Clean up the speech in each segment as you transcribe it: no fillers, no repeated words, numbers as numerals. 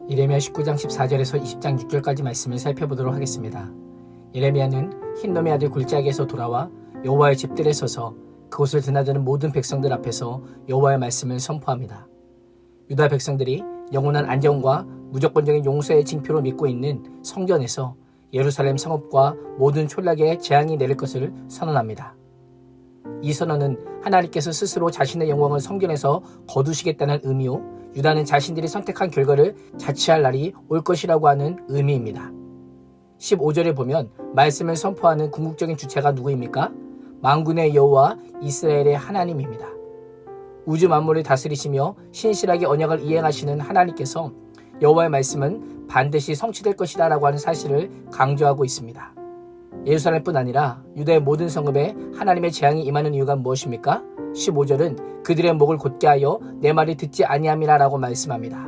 예레미야 19장 14절에서 20장 6절까지 말씀을 살펴보도록 하겠습니다. 예레미야는 흰놈의 아들 골짜기에서 돌아와 여호와의 집들에 서서 그곳을 드나드는 모든 백성들 앞에서 여호와의 말씀을 선포합니다. 유다 백성들이 영원한 안정과 무조건적인 용서의 징표로 믿고 있는 성전에서 예루살렘 성읍과 모든 촌락에 재앙이 내릴 것을 선언합니다. 이 선언은 하나님께서 스스로 자신의 영광을 성전에서 거두시겠다는 의미요, 유다는 자신들이 선택한 결과를 자취할 날이 올 것이라고 하는 의미입니다. 15절에 보면 말씀을 선포하는 궁극적인 주체가 누구입니까? 만군의 여호와 이스라엘의 하나님입니다. 우주 만물을 다스리시며 신실하게 언약을 이행하시는 하나님께서 여호와의 말씀은 반드시 성취될 것이다 라고 하는 사실을 강조하고 있습니다. 예루살렘뿐 아니라 유다의 모든 성읍에 하나님의 재앙이 임하는 이유가 무엇입니까? 15절은 그들의 목을 곧게 하여 내 말이 듣지 아니함이라 라고 말씀합니다.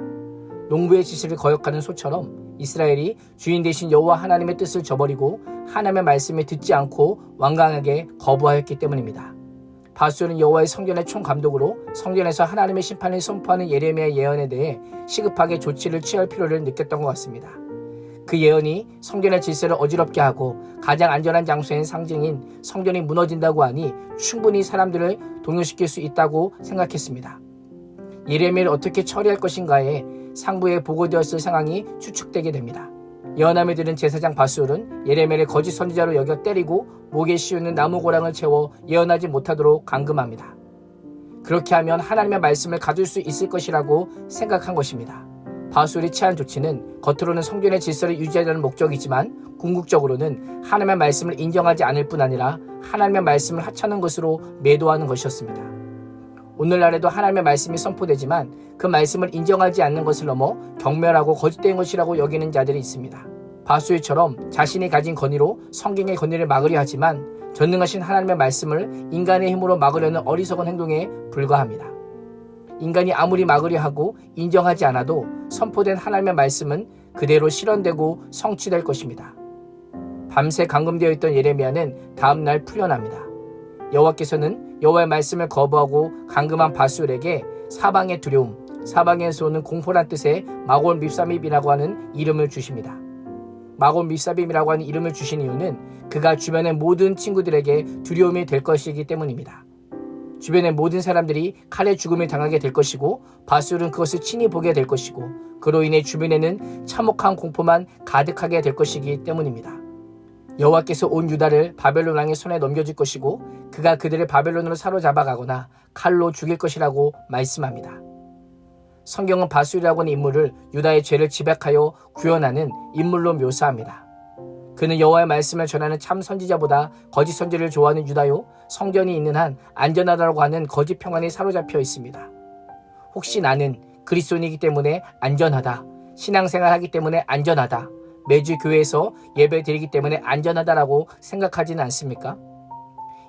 농부의 지시를 거역하는 소처럼 이스라엘이 주인 되신 여호와 하나님의 뜻을 저버리고 하나님의 말씀을 듣지 않고 완강하게 거부하였기 때문입니다. 바수는 여호와의 성전의 총감독으로 성전에서 하나님의 심판을 선포하는 예레미야의 예언에 대해 시급하게 조치를 취할 필요를 느꼈던 것 같습니다. 그 예언이 성전의 질서를 어지럽게 하고 가장 안전한 장소인 상징인 성전이 무너진다고 하니 충분히 사람들을 동요시킬 수 있다고 생각했습니다. 예레미야를 어떻게 처리할 것인가에 상부에 보고되었을 상황이 추측되게 됩니다. 예언함을 들은 제사장 바술은 예레미야를 거짓 선지자로 여겨 때리고 목에 씌우는 나무고랑을 채워 예언하지 못하도록 감금합니다. 그렇게 하면 하나님의 말씀을 가질 수 있을 것이라고 생각한 것입니다. 바술이 취한 조치는 겉으로는 성전의 질서를 유지하려는 목적이지만 궁극적으로는 하나님의 말씀을 인정하지 않을 뿐 아니라 하나님의 말씀을 하찮은 것으로 매도하는 것이었습니다. 오늘날에도 하나님의 말씀이 선포되지만 그 말씀을 인정하지 않는 것을 넘어 경멸하고 거짓된 것이라고 여기는 자들이 있습니다. 바수이처럼 자신이 가진 권위로 성경의 권위를 막으려 하지만 전능하신 하나님의 말씀을 인간의 힘으로 막으려는 어리석은 행동에 불과합니다. 인간이 아무리 막으려 하고 인정하지 않아도 선포된 하나님의 말씀은 그대로 실현되고 성취될 것입니다. 밤새 감금되어 있던 예레미야는 다음날 풀려납니다. 여호와께서는 여호와의 말씀을 거부하고 감금한 바술에게 사방의 두려움, 사방에서 오는 공포란 뜻의 마골 밉사빔이라고 하는 이름을 주십니다. 마골 밉사빔이라고 하는 이름을 주신 이유는 그가 주변의 모든 친구들에게 두려움이 될 것이기 때문입니다. 주변의 모든 사람들이 칼에 죽음을 당하게 될 것이고 바술은 그것을 친히 보게 될 것이고 그로 인해 주변에는 참혹한 공포만 가득하게 될 것이기 때문입니다. 여호와께서 온 유다를 바벨론 왕의 손에 넘겨줄 것이고 그가 그들을 바벨론으로 사로잡아가거나 칼로 죽일 것이라고 말씀합니다. 성경은 바술이라고 하는 인물을 유다의 죄를 지백하여 구현하는 인물로 묘사합니다. 그는 여호와의 말씀을 전하는 참 선지자보다 거짓 선지를 좋아하는 유다요, 성전이 있는 한 안전하다고 하는 거짓 평안에 사로잡혀 있습니다. 혹시 나는 그리스도인이기 때문에 안전하다, 신앙생활하기 때문에 안전하다, 매주 교회에서 예배 드리기 때문에 안전하다라고 생각하지는 않습니까?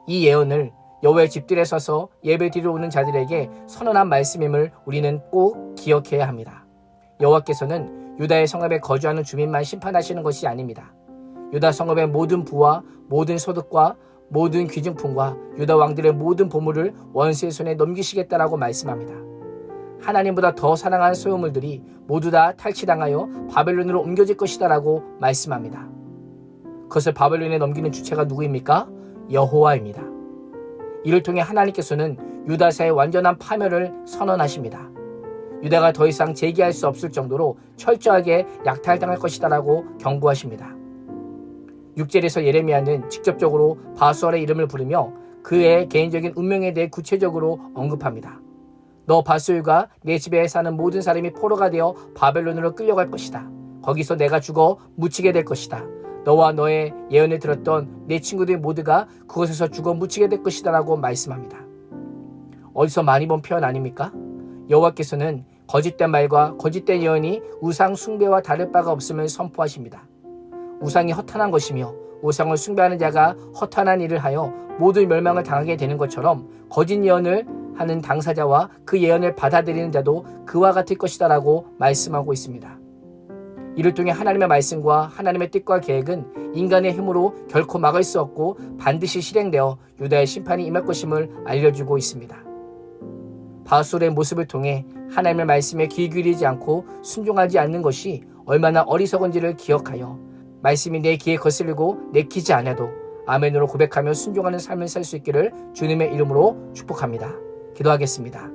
이 예언을 여호와의 집들에 서서 예배 드리러 오는 자들에게 선언한 말씀임을 우리는 꼭 기억해야 합니다. 여호와께서는 유다의 성읍에 거주하는 주민만 심판하시는 것이 아닙니다. 유다 성읍의 모든 부와 모든 소득과 모든 귀중품과 유다 왕들의 모든 보물을 원수의 손에 넘기시겠다라고 말씀합니다. 하나님보다 더 사랑하는 소유물들이 모두 다 탈취당하여 바벨론으로 옮겨질 것이다 라고 말씀합니다. 그것을 바벨론에 넘기는 주체가 누구입니까? 여호와입니다. 이를 통해 하나님께서는 유다사의 완전한 파멸을 선언하십니다. 유다가 더 이상 재기할 수 없을 정도로 철저하게 약탈당할 것이다 라고 경고하십니다. 6절에서 예레미야는 직접적으로 바수알의 이름을 부르며 그의 개인적인 운명에 대해 구체적으로 언급합니다. 너 바수알과 내 집에 사는 모든 사람이 포로가 되어 바벨론으로 끌려갈 것이다. 거기서 내가 죽어 묻히게 될 것이다. 너와 너의 예언을 들었던 내 친구들 모두가 그곳에서 죽어 묻히게 될 것이다 라고 말씀합니다. 어디서 많이 본 표현 아닙니까? 여호와께서는 거짓된 말과 거짓된 예언이 우상 숭배와 다를 바가 없음을 선포하십니다. 우상이 허탄한 것이며 우상을 숭배하는 자가 허탄한 일을 하여 모두 멸망을 당하게 되는 것처럼 거짓 예언을 하는 당사자와 그 예언을 받아들이는 자도 그와 같을 것이다 라고 말씀하고 있습니다. 이를 통해 하나님의 말씀과 하나님의 뜻과 계획은 인간의 힘으로 결코 막을 수 없고 반드시 실행되어 유다의 심판이 임할 것임을 알려주고 있습니다. 바울의 모습을 통해 하나님의 말씀에 귀 기울이지 않고 순종하지 않는 것이 얼마나 어리석은지를 기억하여 말씀이 내 귀에 거슬리고 내키지 않아도 아멘으로 고백하며 순종하는 삶을 살 수 있기를 주님의 이름으로 축복합니다. 기도하겠습니다.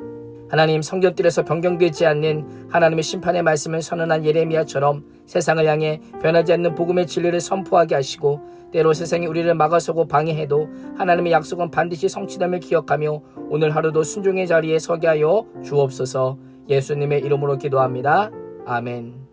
하나님, 성전뜰에서 변경되지 않는 하나님의 심판의 말씀을 선언한 예레미야처럼 세상을 향해 변하지 않는 복음의 진리를 선포하게 하시고 때로 세상이 우리를 막아서고 방해해도 하나님의 약속은 반드시 성취됨을 기억하며 오늘 하루도 순종의 자리에 서게 하여 주옵소서. 예수님의 이름으로 기도합니다. 아멘.